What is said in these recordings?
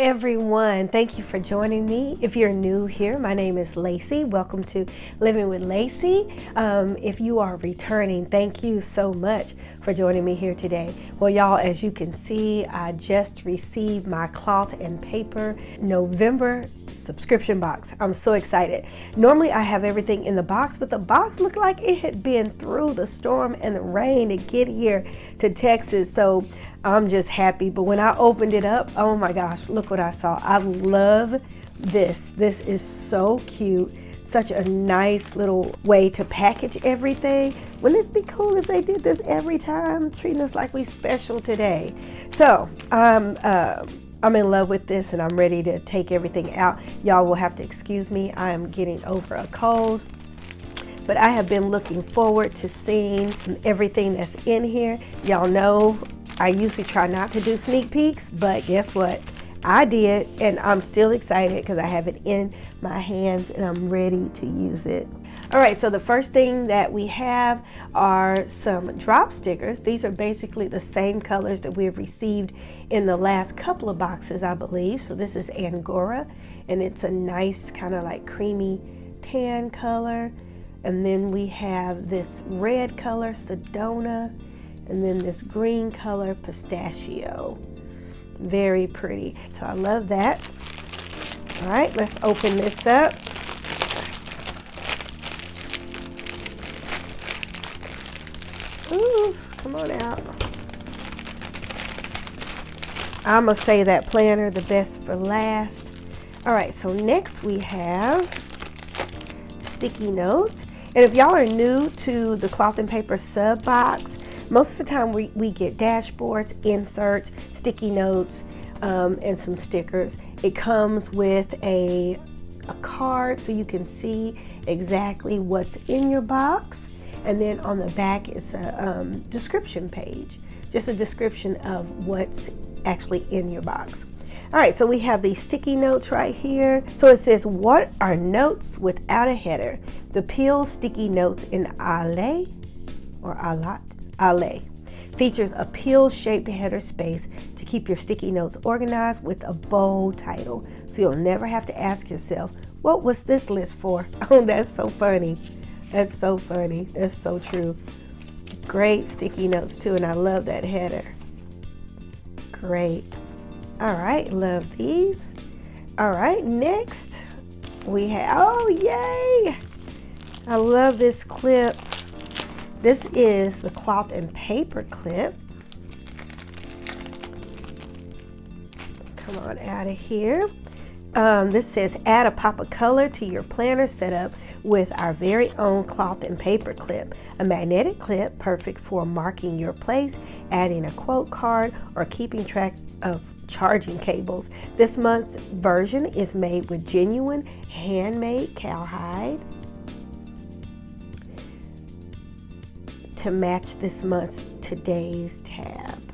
everyone. Thank you for joining me. If you're new here, my name is Lacey. Welcome to Living with Lacey. If you are returning, thank you so much for joining me here today. Well, y'all, as you can see, I just received my cloth and paper November subscription box. I'm so excited. Normally I have everything in the box, but the box looked like it had been through the storm and the rain to get here to Texas. So I'm just happy. But when I opened it up, oh my gosh, look what I saw. I love this. This is so cute. Such a nice little way to package everything. Wouldn't this be cool if they did this every time, treating us like we special today? So I'm in love with this and I'm ready to take everything out. Y'all will have to excuse me. I am getting over a cold. But I have been looking forward to seeing everything that's in here. Y'all know I usually try not to do sneak peeks, but guess what? I did, and I'm still excited because I have it in my hands and I'm ready to use it. All right, so the first thing that we have are some drop stickers. These are basically the same colors that we have received in the last couple of boxes, I believe. So this is Angora, and it's a nice kind of like creamy tan color. And then we have this red color, Sedona, and then this green color, Pistachio. Very pretty. So I love that. All right, let's open this up. Ooh, come on out. I'm gonna say that planner, the best for last. All right, so next we have sticky notes. And if y'all are new to the cloth and paper sub box, most of the time we get dashboards, inserts, sticky notes, and some stickers. It comes with a card so you can see exactly what's in your box. And then on the back is a description page, just a description of what's actually in your box. All right, so we have these sticky notes right here. So it says, what are notes without a header? The Peel sticky notes in Ale or Alat. Ale features a peel-shaped header space to keep your sticky notes organized with a bold title, so you'll never have to ask yourself, what was this list for? Oh, that's so funny. That's so funny. That's so true. Great sticky notes too, and I love that header. Great. All right, love these. All right, next we have, oh yay! I love this clip. This is the cloth and paper clip. Come on out of here. This says add a pop of color to your planner setup with our very own cloth and paper clip. A magnetic clip perfect for marking your place, adding a quote card, or keeping track of charging cables. This month's version is made with genuine handmade cowhide to match this month's today's tab.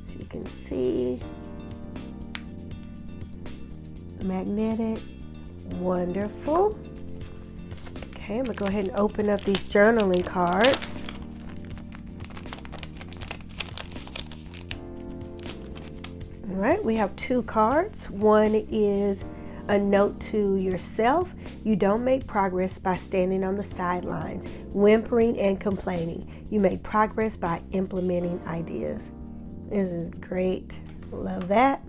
So you can see the magnetic, wonderful. Okay, I'm gonna go ahead and open up these journaling cards. All right, we have two cards. One is a note to yourself. You don't make progress by standing on the sidelines, whimpering and complaining. You make progress by implementing ideas. This is great. Love that.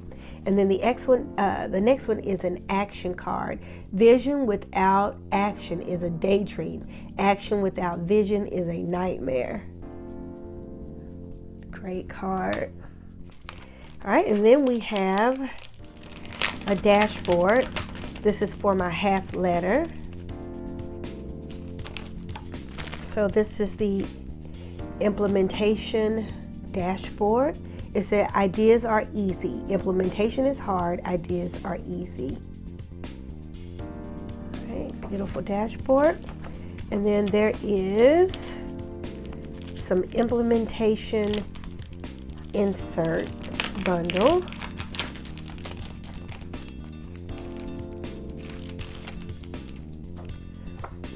And then the next one is an action card. Vision without action is a daydream. Action without vision is a nightmare. Great card. All right, and then we have a dashboard. This is for my half letter. So this is the implementation dashboard. It said ideas are easy. Implementation is hard. Ideas are easy. All right, beautiful dashboard. And then there is some implementation insert bundle.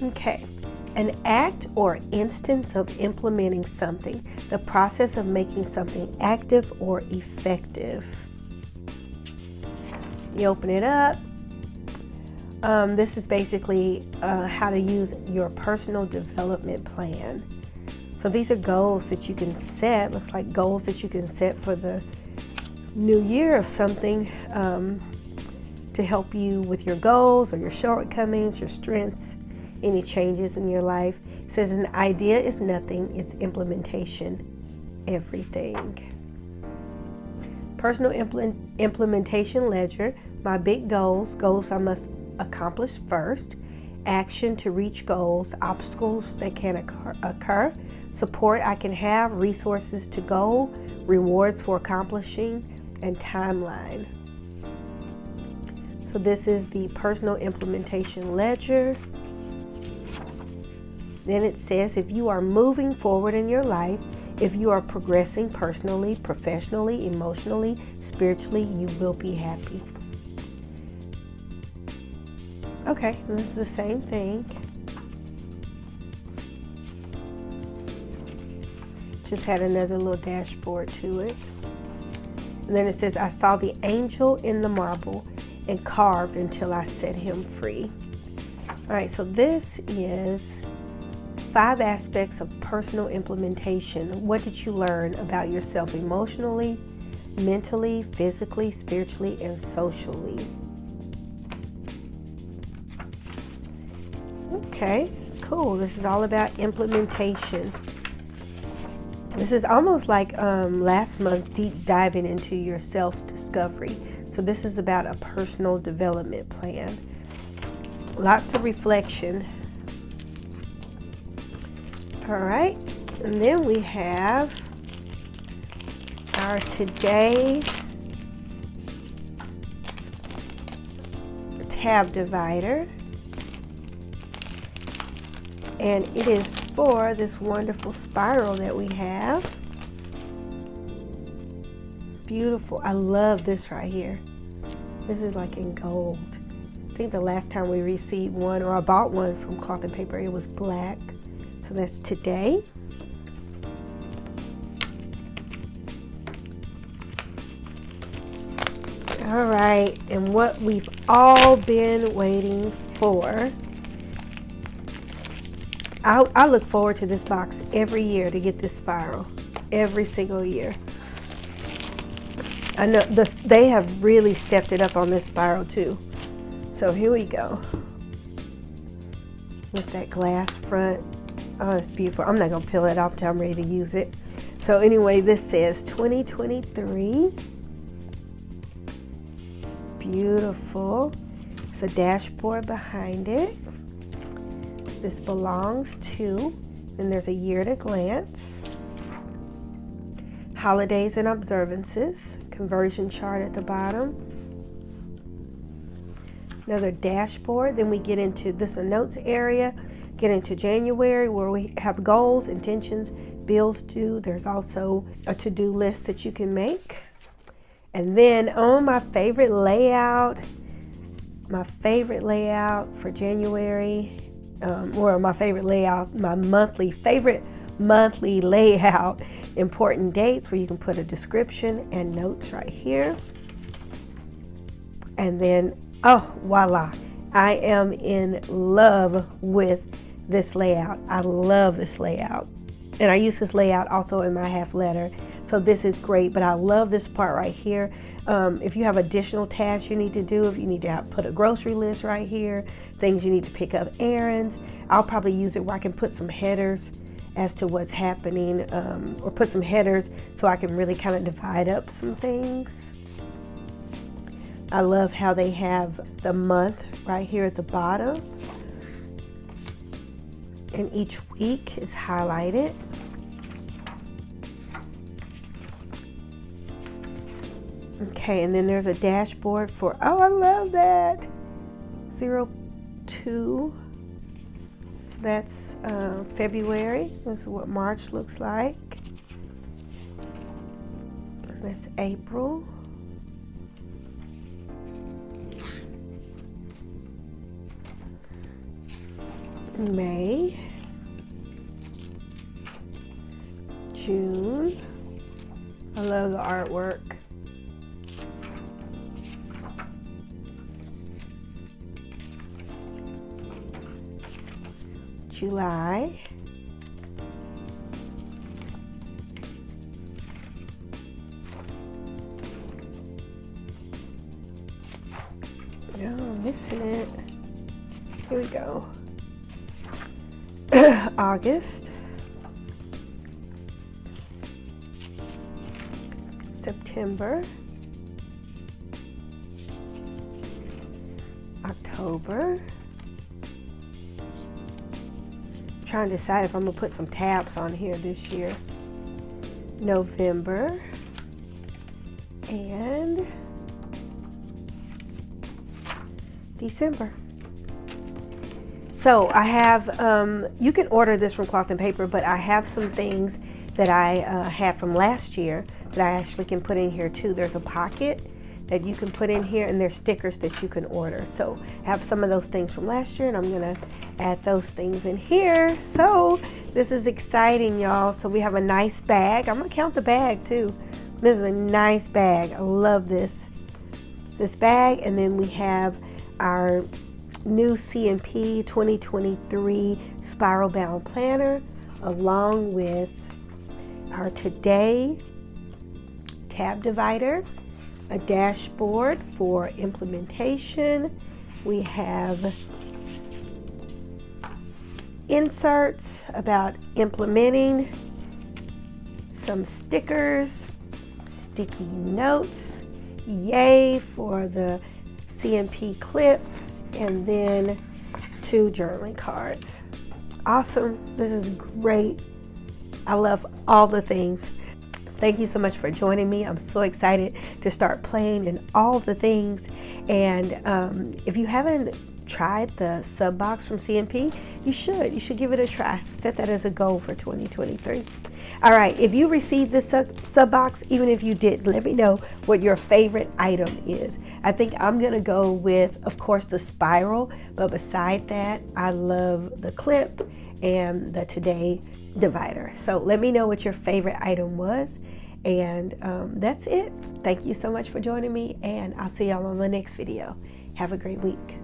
Okay, an act or instance of implementing something, the process of making something active or effective. You open it up. This is basically how to use your personal development plan. So these are goals that you can set. Looks like goals that you can set for the new year of something to help you with your goals or your shortcomings, your strengths, any changes in your life. It says an idea is nothing, it's implementation, everything. Personal implementation ledger, my big goals I must accomplish first, action to reach goals, obstacles that can occur, support I can have, resources to goal, rewards for accomplishing, and timeline. So this is the personal implementation ledger. Then it says if you are moving forward in your life, if you are progressing personally, professionally, emotionally, spiritually, you will be happy. Okay, this is the same thing. Just had another little dashboard to it. And then it says, I saw the angel in the marble and carved until I set him free. All right, so this is 5 aspects of personal implementation. What did you learn about yourself emotionally, mentally, physically, spiritually, and socially? Okay, cool. This is all about implementation. This is almost like last month, deep diving into your self-discovery. So this is about a personal development plan. Lots of reflection. All right, and then we have our today tab divider. And it is for this wonderful spiral that we have. Beautiful. I love this right here. This is like in gold. I think the last time we received one, or I bought one from Cloth and Paper, it was black. So that's today. All right, and what we've all been waiting for. I look forward to this box every year to get this spiral, every single year. I know they have really stepped it up on this spiral too. So here we go. With that glass front. Oh, it's beautiful. I'm not gonna peel it off until I'm ready to use it. So anyway, this says 2023. Beautiful. It's a dashboard behind it. This belongs to, and there's a year at a glance. Holidays and observances. Conversion chart at the bottom. Another dashboard. Then we get into this, a notes area. Get into January where we have goals, intentions, bills due. There's also a to-do list that you can make. And then my favorite layout for January, or my favorite layout, my favorite monthly layout, important dates where you can put a description and notes right here. And then, oh, voila, I am in love with this layout. I love this layout. And I use this layout also in my half letter. So this is great, but I love this part right here. If you have additional tasks you need to do, if you need to put a grocery list right here, things you need to pick up, errands, I'll probably use it where I can put some headers as to what's happening, or put some headers so I can really kind of divide up some things. I love how they have the month right here at the bottom. And each week is highlighted. Okay, and then there's a dashboard for, oh, I love that, 02. So that's February. This is what March looks like. That's April. May. June. I love the artwork. July. No, I'm missing it. Here we go. August. September. October. I'm trying to decide if I'm gonna put some tabs on here this year. November. And December. So I have, you can order this from Cloth and Paper, but I have some things that I had from last year that I actually can put in here too. There's a pocket that you can put in here, and there's stickers that you can order. So I have some of those things from last year, and I'm gonna add those things in here. So this is exciting, y'all. So we have a nice bag. I'm gonna count the bag too. This is a nice bag. I love this bag. And then we have our new C&P 2023 spiral bound planner, along with our Today tab divider, a dashboard for implementation. We have inserts about implementing, some stickers, sticky notes, yay for the C&P clip, and then 2 journaling cards. Awesome. This is great. I love all the things. Thank you so much for joining me. I'm so excited to start playing in all the things. And if you haven't tried the sub box from C&P, you should give it a try. Set that as a goal for 2023. All right, if you received this sub box, even if you didn't, let me know what your favorite item is. I think I'm gonna go with, of course, the spiral, but beside that, I love the clip and the Today divider. So let me know what your favorite item was. And that's it. Thank you so much for joining me, and I'll see y'all on the next video. Have a great week.